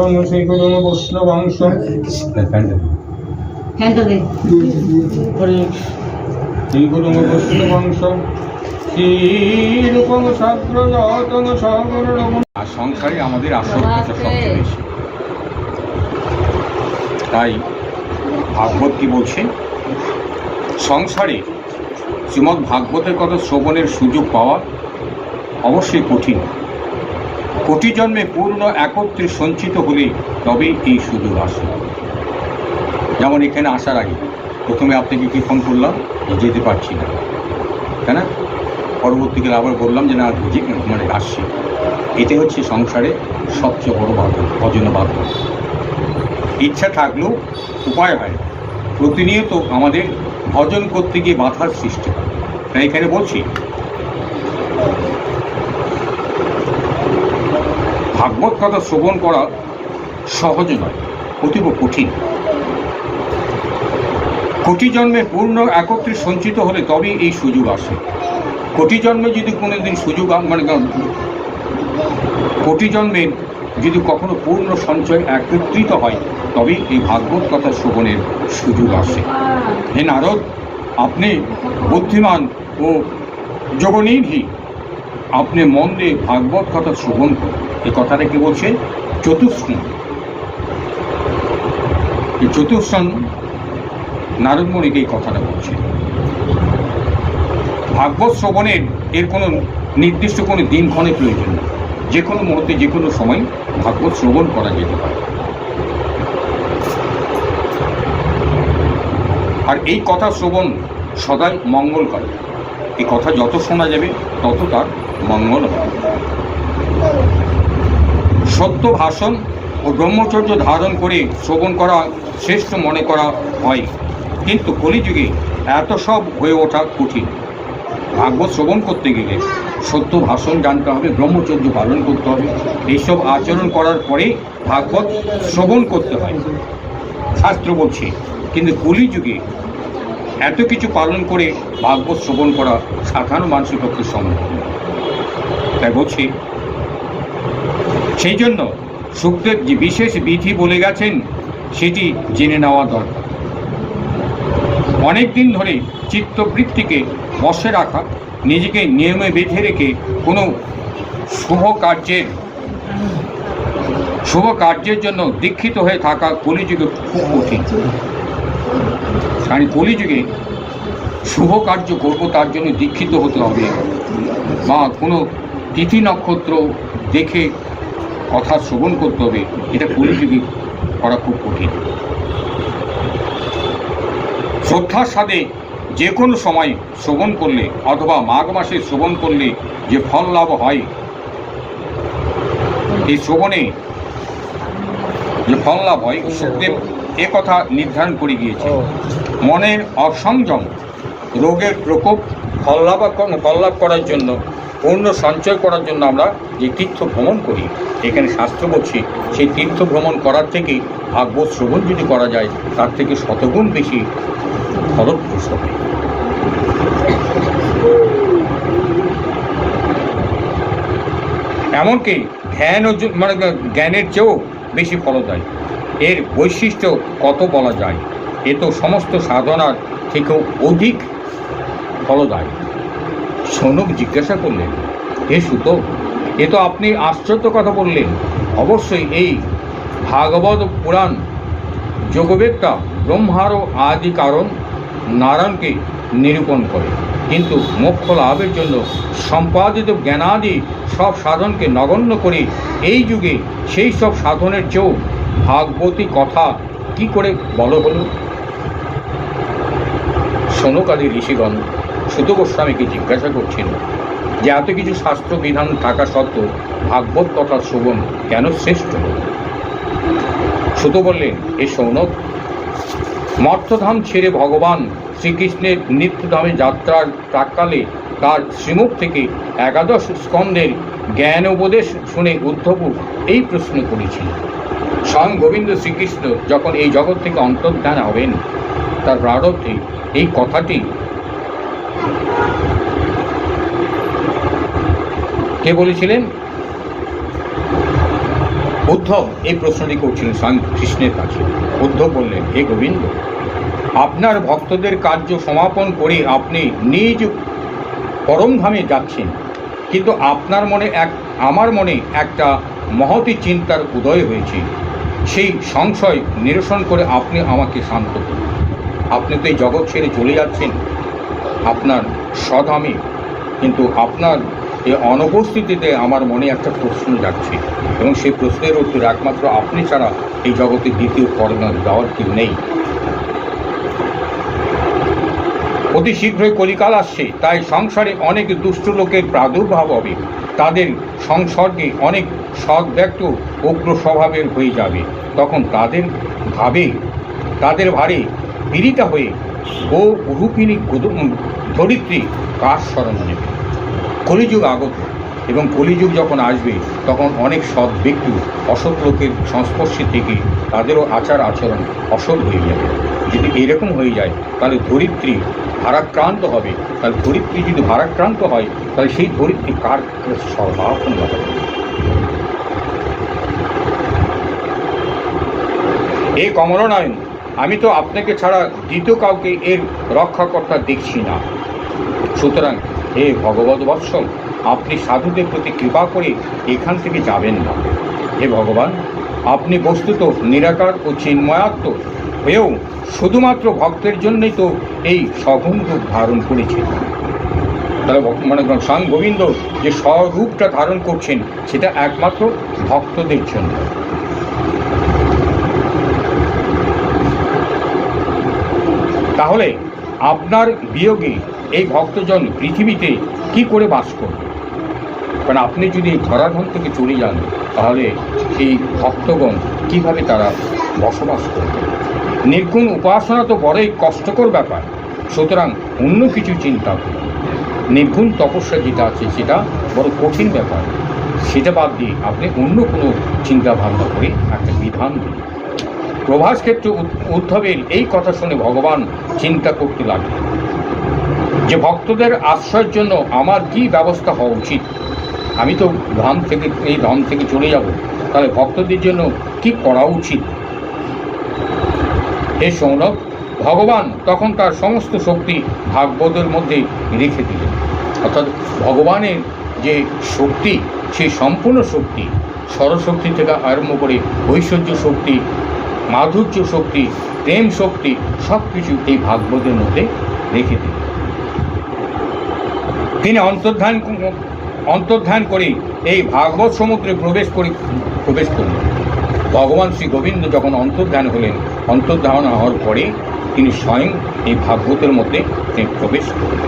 শ্রীগুরুং শ্রীগুরুং বৈষ্ণবংশ শ্রীগুরুং বৈষ্ণবংশ শ্রীরূপং সাগ্রজাতং সাগরং। আর সংসারে আমাদের আসক্ততা সবচেয়ে বেশি। তাই ভাগবত কি বলছে, সংসারে শ্রীমদ্ ভাগবতের কথা শ্রবণের সুযোগ পাওয়া অবশ্যই কঠিন। কোটি জন্মে পূর্ণ একত্রে সঞ্চিত হলে তবেই এই সুযোগ আসে। যেমন এখানে আসার আগে প্রথমে আপনাকে কি ফোন করলাম, যেতে পারছি না, তাই না? পরবর্তীকালে আবার বললাম যে না মানে আসছি। এতে হচ্ছে সংসারে সবচেয়ে বড় বাধা, অজন্য বাধা। ইচ্ছা থাকলেও উপায় হয় না। প্রতিনিয়ত আমাদের ভজন করতে গিয়ে বাধার সৃষ্টি হয়। তাই এখানে বলছি ভাগবত কথা শ্রবণ করা সহজ নয়, অতীব কঠিন। কোটি জন্মে পূর্ণ একত্রে সঞ্চিত হলে তবেই এই সুযোগ আসে। কোটি জন্মে যদি কোনোদিন সুযোগ মানে কোটি জন্মে যদি কখনো পূর্ণ সঞ্চয় একত্রিত হয় তবেই এই ভাগবত কথা শ্রবণের সুযোগ আসে। হে নারদ, আপনি বুদ্ধিমান ও যোগনিধি, আপনি মন দিয়ে ভাগবত কথা শ্রবণ করুন। এই কথাটা কি বলছে? চতুষ্ণ। এই চতুষ্ণ নারদ মুনিকে এই কথাটা বলছে। ভাগবত শ্রবণের এর কোনো নির্দিষ্ট কোনো দিনক্ষণে প্রয়োজন নেই। যে কোনো মুহূর্তে যে কোনো সময় ভাগবত শ্রবণ করা যেতে পারে। আর এই কথা শ্রবণ সদাই মঙ্গল করে। এই কথা যত শোনা যাবে তত তার মঙ্গল হবে। সত্য ভাষণ ও ব্রহ্মচর্য ধারণ করে শ্রবণ করা শ্রেষ্ঠ মনে করা হয়, কিন্তু কলিযুগে এত সব হয়ে ওঠা কঠিন। ভাগবত শ্রবণ করতে গেলে সত্য ভাষণ জানতে হবে, ব্রহ্মচর্য পালন করতে হবে। এইসব আচরণ করার পরে ভাগবত শ্রবণ করতে হয়, শাস্ত্র বলছে। কিন্তু কলিযুগে এত কিছু পালন করে ভাগবত শ্রবণ করা সাধারণ মানুষের পক্ষে সম্ভব। তাই বলছি, সেই জন্য সুখদেব যে বিশেষ বিধি বলে গেছেন সেটি জেনে নেওয়া দরকার। অনেক দিন ধরে চিত্তবৃত্তিকে বশে রাখা, নিজেকে নিয়মে বেঁধে রেখে কোনো শুভ কার্যের জন্য দীক্ষিত হয়ে থাকা কলিযুগে খুব কঠিন। কারণ কলিযুগে শুভ কার্য করবো তার জন্য দীক্ষিত হতে হবে, বা কোনো তিথি নক্ষত্র দেখে কথা শ্রবণ করতে হবে। এটা কলিযুগে করা খুব কঠিন। শ্রদ্ধার সাথে যে কোনো সময় শ্রবণ করলে অথবা মাঘ মাসে শ্রবণ করলে যে ফল লাভ হয়, এই শ্রবণে যে ফল লাভ হয়, সুখদেব এ কথা নির্ধারণ করে গিয়েছে। মনের অসংযম রোগের প্রকোপ ফল লাভ করার জন্য, পূর্ণ সঞ্চয় করার জন্য আমরা যে তীর্থ ভ্রমণ করি, এখানে শাস্ত্র বলছি সেই তীর্থ ভ্রমণ করার থেকে ভাগবত শ্রবণ যদি করা যায় তার থেকে শতগুণ বেশি ফলপ্রসূ হবে। এমনকি ধ্যান মানে জ্ঞানের চেয়েও বেশি ফলদায়ী। এর বৈশিষ্ট্য কত বলা যায়, এ তো সমস্ত সাধনার থেকেও অধিক ফলদায়ী। শৌনক জিজ্ঞাসা করলেন, হে সুত, এ তো আপনি আশ্চর্য কথা বললেন। অবশ্যই এই ভাগবত পুরাণ যোগবেদটা ব্রহ্মারও আদি কারণ নারায়ণকে নিরূপণ করে, কিন্তু মোক্ষ লাভের জন্য সম্পাদিত জ্ঞানাদি সব সাধনকে নগণ্য করে এই যুগে সেই সব সাধনের চেয়েও ভাগবতী কথা কি করে বলো হলো? শৌনকাদি ঋষিগণ সুত গোস্বামীকে জিজ্ঞাসা করছেন যে এত কিছু শাস্ত্র বিধান থাকা সত্ত্বেও ভাগবত কথা শ্রবণ কেন শ্রেষ্ঠ? সুত বললেন, এ শৌনক, মর্ত্যধাম ছেড়ে ভগবান শ্রীকৃষ্ণের নিত্যধামে যাত্রার প্রাক্কালে তার শ্রীমুখ থেকে 11 স্কন্ধের জ্ঞান উপদেশ শুনে উদ্ধব এই প্রশ্ন করেছিলেন। স্বয়ং গোবিন্দ শ্রীকৃষ্ণ যখন এই জগৎ থেকে অন্তর্ধান হবেন তার প্রারব্ধে এই কথাটি কে বলেছিলেন? উদ্ধব এই প্রশ্নটি করছিলেন স্বয়ং কৃষ্ণের কাছে। উদ্ধব বললেন, হে গোবিন্দ, আপনার ভক্তদের কার্য সমাপন করে আপনি নিজ পরমধামে যাচ্ছেন, কিন্তু আমার মনে একটা মহতী চিন্তার উদয় হয়েছে। সেই সংশয় নিরসন করে আপনি আমাকে শান্ত করুন। আপনি তো এই জগৎ ছেড়ে চলে যাচ্ছেন আপনার স্বধামে, কিন্তু আপনার এই অনুপস্থিতিতে আমার মনে একটা প্রশ্ন যাচ্ছে, এবং সেই প্রশ্নের উত্তর একমাত্র আপনি ছাড়া এই জগতে দ্বিতীয় কর্ণার দেওয়ার কেউ নেই। অতি শীঘ্রই কলিকাল আসছে, তাই সংসারে অনেক দুষ্ট লোকের প্রাদুর্ভাব হবে। তাদের সংসর্গে অনেক সদ্ব্যক্ত উগ্র স্বভাবের হয়ে যাবে। তখন তাদের ভারে পীড়িতা হয়ে গো রূপিণী ধরিত্রী কার শরণ নেবে। কলিযুগ আগত, এবং কলিযুগ যখন আসবে তখন অনেক সৎ ব্যক্তি অসৎ লোকের সংস্পর্শে থেকে তাদেরও আচার আচরণ অসৎ হয়ে যাবে। যদি এরকম হয়ে যায় তাহলে ধরিত্রী ভারাক্রান্ত হবে। তাহলে ধরিত্রী যদি ভারাক্রান্ত হয় তাহলে সেই ধরিত্রী কার সর্বাপন্ন হবে। এই কমলনয়ন, আমি তো আপনাকে ছাড়া দ্বিতীয় কাউকে এর রক্ষাকর্তা দেখছি না। সুতরাং হে ভগবত বৎসল, আপনি সাধুদের প্রতি কৃপা করে এখান থেকে যাবেন না। হে ভগবান, আপনি বস্তুত নিরাকার ও চিন্ময়াত্ম হয়েও শুধুমাত্র ভক্তের জন্যই তো এই সগুণ রূপ ধারণ করেছেন। তাহলে মানে স্বয়ং গোবিন্দ যে স্বরূপটা ধারণ করছেন সেটা একমাত্র ভক্তদের জন্য। তাহলে আপনার বিয়োগে এই ভক্তজন পৃথিবীতে কি করে বাস করবে? কারণ আপনি যদি এই ধরাধাম থেকে চলে যান তাহলে এই ভক্তগণ কিভাবে তারা বসবাস করবে? নির্গুণ উপাসনা তো বড়ই কষ্টকর ব্যাপার, সুতরাং অন্য কিছু চিন্তা করুন। নির্গুণ তপস্যা যেটা আছে সেটা বড় কঠিন ব্যাপার, সেটা বাদ দিয়ে আপনি অন্য কোনো চিন্তা ভাবনা করে একটা বিধান দিন। প্রভাস ক্ষেত্রে উদ্ধবের এই কথা শুনে ভগবান চিন্তা করতে লাগলেন যে ভক্তদের আশ্রয়ের জন্য আমার কি ব্যবস্থা হওয়া উচিত। আমি তো এই ধাম থেকে চলে যাব, তাহলে ভক্তদের জন্য কি করা উচিত? হে সৌনক, ভগবান তখন তার সমস্ত শক্তি ভাগবতের মধ্যে রেখে দিলেন। অর্থাৎ ভগবানের যে শক্তি, সেই সম্পূর্ণ শক্তি, সরশক্তি থেকে আরম্ভ করে ঐশ্বর্য শক্তি, মাধুর্য শক্তি, প্রেম শক্তি, সব কিছু এই ভাগবতের মধ্যে রেখে দিলেন। তিনি অন্তর্ধান করে এই ভাগবত সমুদ্রে প্রবেশ করলেন। ভগবান শ্রী গোবিন্দ যখন অন্তর্ধান হওয়ার পরে তিনি স্বয়ং এই ভাগবতের মধ্যে প্রবেশ করলেন।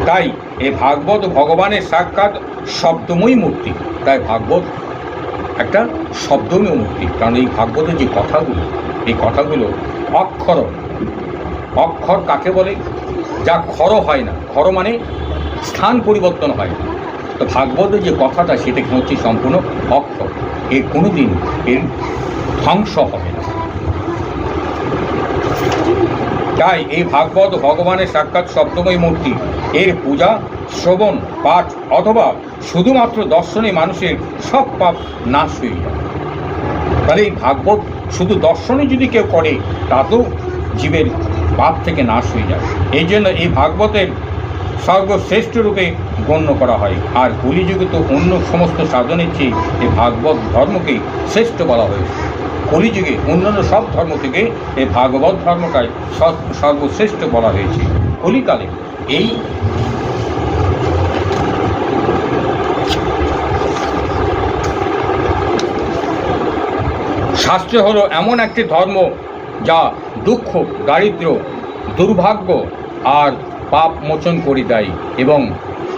তাই এই ভাগবত ভগবানের সাক্ষাৎ শব্দময়ী মূর্তি। তাই ভাগবত একটা শব্দময় মূর্তি, কারণ এই ভাগবতের যে কথাগুলো, এই কথাগুলো অক্ষর কাকে বলে? যা ক্ষর হয় না, ক্ষর মানে স্থান পরিবর্তন হয় না। তো ভাগবতের যে কথাটা সেটা হচ্ছে সম্পূর্ণ অক্ষর, এর কোনোদিন এর ধ্বংস হবে না। তাই এই ভাগবত ভগবানের সাক্ষাৎ শব্দময় মূর্তি, এর পূজা, শ্রবণ, পাঠ অথবা শুধুমাত্র দর্শনে মানুষের সব পাপ নাশ হয়ে যায়। তাহলে এই ভাগবত শুধু দর্শনে যদি কেউ করে তাতেও জীবের পাপ থেকে নাশ হয়ে যায়। এই জন্য এই ভাগবতের সর্বশ্রেষ্ঠ রূপে গণ্য করা হয়। আর কলিযুগে তো অন্য সমস্ত সাধনের চেয়ে এই ভাগবত ধর্মকে শ্রেষ্ঠ বলা হয়েছে। কলিযুগে অন্যান্য সব ধর্ম থেকে এই ভাগবত ধর্মটাই সর্বশ্রেষ্ঠ বলা হয়েছে। কলিকালে এই শাস্ত্র হলো এমন একটি ধর্ম যা দুঃখ, দারিদ্র, দুর্ভাগ্য আর পাপ মোচন করে দেয় এবং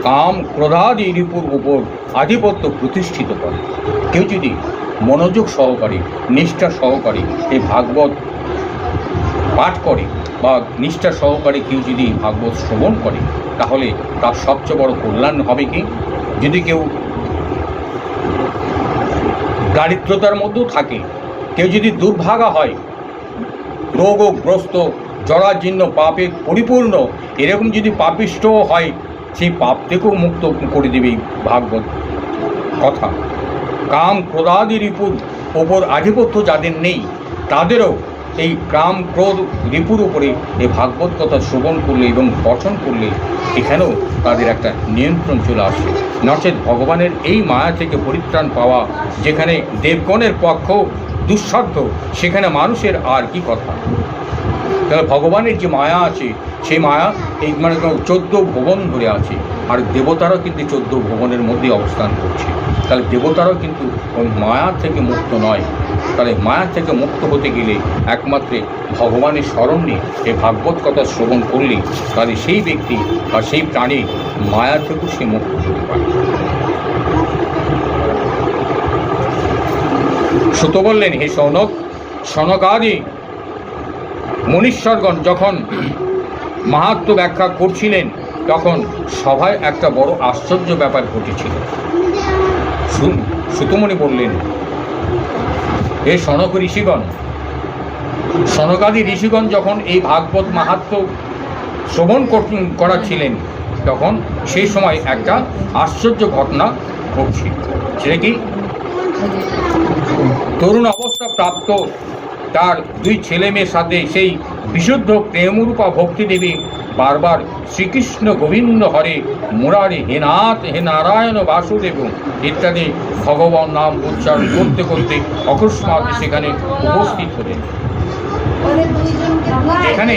কাম ক্রোধাদি রিপুর উপর আধিপত্য প্রতিষ্ঠিত করে। কেউ যদি মনোযোগ সহকারে, নিষ্ঠা সহকারে এই ভাগবত পাঠ করে বা নিষ্ঠা সহকারে কেউ যদি ভাগবত শ্রবণ করে তাহলে তার সবচেয়ে বড় কল্যাণ হবে কি? যদি কেউ দারিদ্রতার মধ্যেও থাকে, কেউ যদি দুর্ভাগা হয়, রোগগ্রস্ত, জরাজীর্ণ, পাপে পরিপূর্ণ, এরকম যদি পাপিষ্ঠও হয়, সেই পাপ থেকেও মুক্ত করে দেবে ভাগবত কথা। কাম ক্রোধাদি রিপুর ওপর আধিপত্য যাদের নেই তাদেরও এই কাম ক্রোধ রিপুর উপরে এই ভাগবত কথা শ্রবণ করলে এবং পঠন করলে এখানেও তাদের একটা নিয়ন্ত্রণ চলে আসে। নচেত ভগবানের এই মায়া থেকে পরিত্রাণ পাওয়া, যেখানে দেবগণের পক্ষ দুঃসাধ্য, সেখানে মানুষের আর কি কথা। তাহলে ভগবানের যে মায়া আছে সেই মায়া এই 14 ভুবন ধরে আছে, আর দেবতারাও কিন্তু 14 ভুবনের মধ্যে অবস্থান করছে। তাহলে দেবতারাও কিন্তু ওই মায়া থেকে মুক্ত নয়। তাহলে মায়া থেকে মুক্ত হতে গেলে একমাত্র ভগবানের স্মরণ নিয়ে এই ভাগবত কথা শ্রবণ করলে তাহলে সেই ব্যক্তি বা সেই প্রাণী মায়া থেকেও সে মুক্ত হতে পারে। সুত বললেন, হে সৌনক, সনকাদি মনীশ্বরগণ যখন মাহাত্ম্য ব্যাখ্যা করছিলেন তখন সভায় একটা বড় আশ্চর্য ব্যাপার ঘটেছিল। সুতমণি বললেন, হে সনক ঋষিগণ, সনকাদি ঋষিগণ যখন এই ভাগবত মাহাত্ম্য শ্রবণ করাচ্ছিলেন তখন সেই সময় একটা আশ্চর্য ঘটনা ঘটছিল। সেটা কি? তরুণ অবস্থা প্রাপ্ত তার 2 ছেলে মেয়ের সাথে সেই বিশুদ্ধ প্রেমরূপা ভক্তি দেবী বারবার শ্রীকৃষ্ণ গোবিন্দ হরে মুরারি হে নাথ হে নারায়ণ বাসুদেব ইত্যাদি ভগবান নাম উচ্চারণ করতে করতে অকস্মাৎ সেখানে উপস্থিত হলেন। এখানে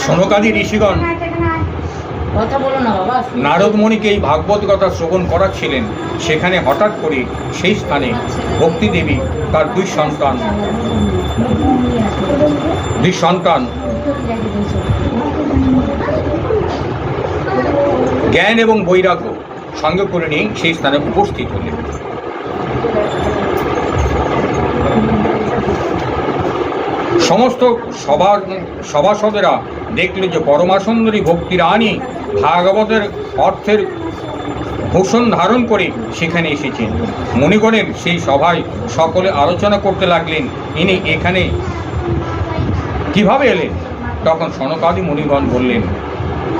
সনকাদি ঋষিগণ নারদমণিকে এই ভাগবত কথা শ্রবণ করাচ্ছিলেন। সেখানে হঠাৎ করে সেই স্থানে ভক্তি দেবী তার 2 সন্তান জ্ঞান এবং বৈরাগ্য সঙ্গে করে নিয়ে সেই স্থানে উপস্থিত হলেন। সমস্ত সভাসদেরা দেখল যে পরমা সুন্দরী ভক্তি রানী ভাগবতের অর্থের ভূষণ ধারণ করে সেখানে এসেছেন। মুনিগণের সেই সভায় সকলে আলোচনা করতে লাগলেন, ইনি এখানে কিভাবে এলেন? তখন সনকাদি মুনিগণ বললেন,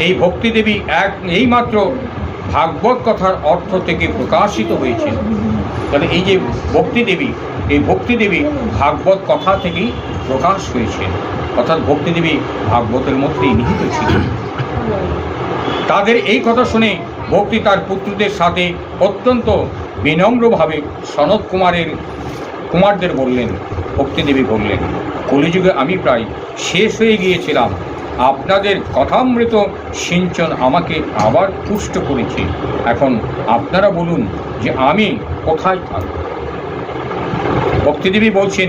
এই ভক্তি দেবী এইমাত্র ভাগবত কথার অর্থ থেকে প্রকাশিত হয়েছে। তাহলে এই যে ভক্তি দেবী, এই ভক্তি দেবী ভাগবত কথা থেকেই প্রকাশ হয়েছে, অর্থাৎ ভক্তি দেবী ভাগবতের মধ্যেই নিহিত ছিল। তাদের এই কথা শুনে ভক্তি তার পুত্রদের সাথে অত্যন্ত বিনম্রভাবে সনত কুমারদের বললেন, ভক্তিদেবী বললেন, কলিযুগে আমি প্রায় শেষ হয়ে গিয়েছিলাম, আপনাদের কথামৃত সিঞ্চন আমাকে আবার পুষ্ট করেছে। এখন আপনারা বলুন যে আমি কোথায় থাকব। ভক্তিদেবী বলছেন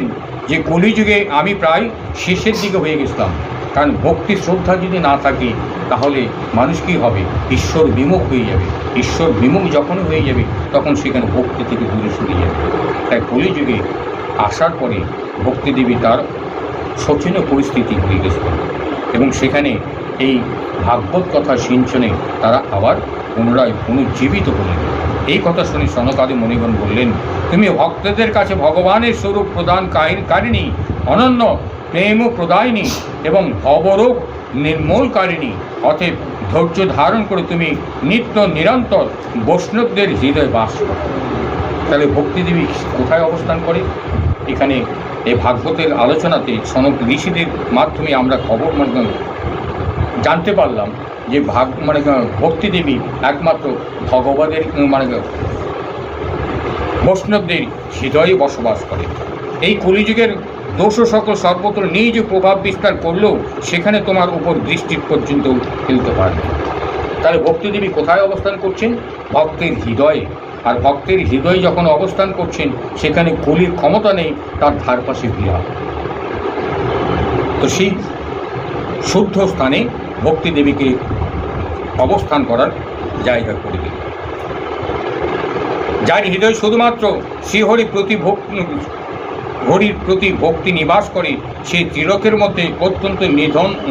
যে কলিযুগে আমি প্রায় শেষের দিকে হয়ে গেছিলাম, কারণ ভক্তি শ্রদ্ধা যদি না থাকে তাহলে মানুষ কী হবে? ঈশ্বর বিমুখ হয়ে যাবে। ঈশ্বর বিমুখ যখনই হয়ে যাবে তখন সেখানে ভক্তি থেকে দূরে সরে যাবে। তাই কলিযুগে আসার পরে ভক্তিদেবী তার শোচনীয় পরিস্থিতি হয়ে গেছিল এবং সেখানে এই ভাগবত কথা সিঞ্চনে তারা আবার পুনরায় পুনর্জীবিত হলেন। এই কথা শুনে সনকাদি মুনিগণ বললেন, তুমি ভক্তদের কাছে ভগবানের স্বরূপ প্রদানকারিণী, অনন্য প্রেম প্রদায়িনী এবং অবরোগ নির্মূলকারিণী। অতএব ধৈর্য ধারণ করে তুমি নিত্য নিরন্তর বৈষ্ণবদের হৃদয়ে বাস করো। তাহলে ভক্তিদেবী কোথায় অবস্থান করে? এখানে এই ভাগবতের আলোচনাতে সনক ঋষিদের মাধ্যমে আমরা খবর জানতে পারলাম যে ভক্তিদেবী একমাত্র ভগবানের বৈষ্ণবদের হৃদয়ে বসবাস করে। এই কলিযুগের দোষ সকল সর্বত্র নিজ প্রভাব বিস্তার করলেও সেখানে তোমার উপর দৃষ্টি পর্যন্ত ফেলতে পারবে। তাহলে ভক্তিদেবী কোথায় অবস্থান করছেন? ভক্তের হৃদয়ে। আর ভক্তের হৃদয়ে যখন অবস্থান করছেন সেখানে কলির ক্ষমতা নেই তার ধার পাশে ভিড়া। তো সেই শুদ্ধ স্থানে ভক্তিদেবীকে অবস্থান করার জায়গা করে দিল। যার হৃদয় শুধুমাত্র শ্রীহরির প্রতি ভক্তি নিবাস করে, সেই ত্রিলোকের মধ্যে অত্যন্ত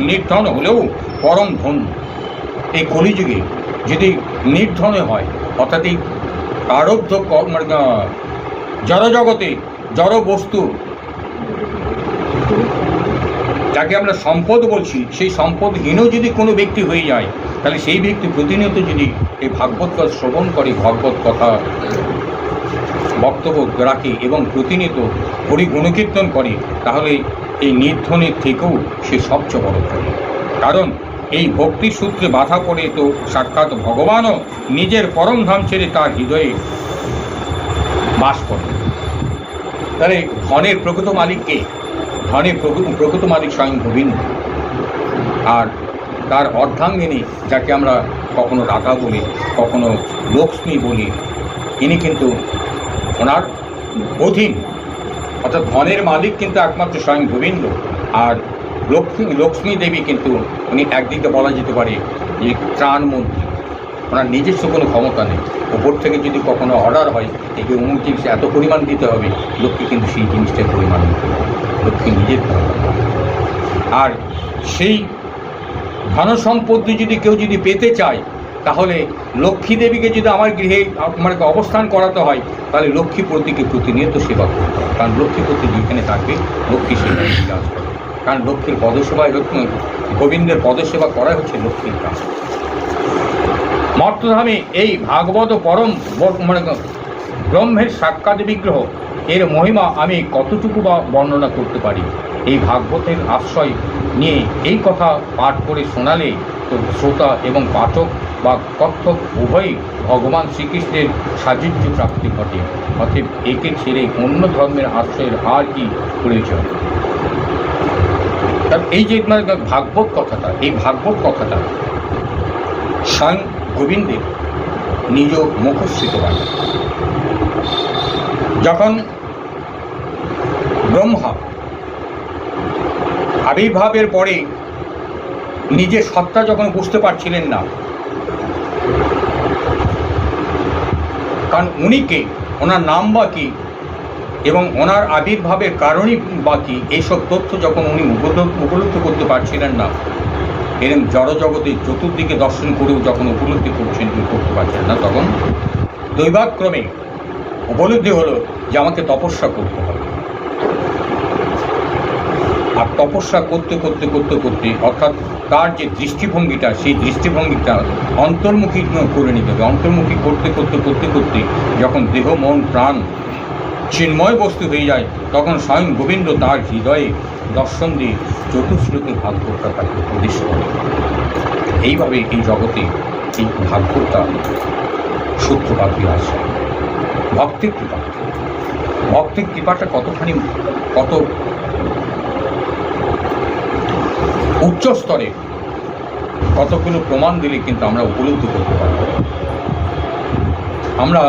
নির্ধন হলেও পরম ধন্য। এই কলিযুগে যদি নির্ধনে হয়, অর্থাৎ এই প্রারব্ধ জড়জগতে জড় বস্তু যাকে আমরা সম্পদ বলছি, সেই সম্পদহীনও যদি কোনো ব্যক্তি হয়ে যায় তাহলে সেই ব্যক্তি প্রতিনিয়ত যদি এই ভাগবত কথা শ্রবণ করে, ভাগবত কথা বক্তব্য রাখে এবং প্রতিনিয়ত হরি গুণকীর্তন করে, তাহলে এই নির্ধনের থেকেও সে সবচেয়ে বড় ধনী। কারণ এই ভক্তি সূত্রে বাধা পড়ে তো সাক্ষাৎ ভগবানও নিজের পরম ধাম ছেড়ে তার হৃদয়ে বাস করে। তাহলে ধনের প্রকৃত মালিককে, ধনের প্রকৃত মালিক স্বয়ং গোবিন্দ। আর তার অর্ধাঙ্গিনী, যাকে আমরা কখনো রাধা বলি, কখনো লক্ষ্মী বলি, ইনি কিন্তু ওনার অধীন। অর্থাৎ ধনের মালিক কিন্তু একমাত্র স্বয়ং গোবিন্দ। আর লক্ষ্মী দেবী কিন্তু উনি একদিকে বলা যেতে পারে যে ত্রাণমন্ত্রী। ওনার নিজস্ব কোনো ক্ষমতা নেই। ওপর থেকে যদি কখনো অর্ডার হয় একে অমুক জিনিস এত পরিমাণ দিতে হবে, লক্ষ্মী কিন্তু সেই জিনিসটার পরিমাণ দিতে হবে, লক্ষ্মী নিজের ক্ষমতা। আর সেই ধন সম্পত্তি যদি কেউ যদি পেতে চায়, তাহলে লক্ষ্মী দেবীকে যদি আমার গৃহে আমাকে অবস্থান করাতে হয়, তাহলে লক্ষ্মীপতিকে প্রতিনিয়ত সেবা করতে হয়। কারণ লক্ষ্মীপতি যেখানে থাকবে লক্ষ্মী সেখানে বিরাজ করে। কারণ লক্ষ্মীর পদসেবায়, গোবিন্দের পদসেবা করাই হচ্ছে লক্ষ্মীর কাজ। মর্তধামে এই ভাগবত পরম ব্রহ্মের সাক্ষাৎ বিগ্রহ, এর মহিমা আমি কতটুকু বা বর্ণনা করতে পারি। এই ভাগবতের আশ্রয় নিয়ে এই কথা পাঠ করে শোনালে তো শ্রোতা এবং পাঠক বা কথক উভয়ই ভগবান শ্রীকৃষ্ণের সাযুজ্য প্রাপ্তি ঘটে। অতএব একে ছেড়ে অন্য ধর্মের আশ্রয়ের আর কি প্রয়োজন। এই যে ভাগবত কথাটা, এই ভাগবত কথাটা স্বয়ং গোবিন্দের নিজ মুখশ্রিত বাণী। যখন ব্রহ্মা আবির্ভাবের পরে নিজের সত্তা যখন বুঝতে পারছিলেন না, কারণ উনি কে, ওনার নাম বা কী এবং ওনার আবির্ভাবের কারণই বা কী, এইসব তথ্য যখন উনি উপলব্ধ করতে পারছিলেন না, এরম জড়জগতে চতুর্দিকে দর্শন করেও যখন উপলব্ধি করতে পারছেন না, তখন দৈবাক্রমে উপলব্ধি হলো যে আমাকে তপস্যা করতে হবে। আর তপস্যা করতে করতে করতে করতে অর্থাৎ তার যে দৃষ্টিভঙ্গিটা, সেই দৃষ্টিভঙ্গিটা অন্তর্মুখী করে নিতে হবে। অন্তর্মুখী করতে করতে করতে করতে যখন দেহ মন প্রাণ চিন্ময় বস্তু হয়ে যায়, তখন স্বয়ং গোবিন্দ তার হৃদয়ে দর্শন দিয়ে চতুশ্লোকের ভাগবতটা তাকে উপদেশ করে। এইভাবে এই জগতে এই ভাগবতটা সূত্রপাতই আসে। ভক্তের কৃপা, ভক্তের কৃপাটা কতখানি, কত উচ্চ স্তরে, কতগুলো প্রমাণ দিলে কিন্তু আমরা উপলব্ধি করতে পারব। আমরা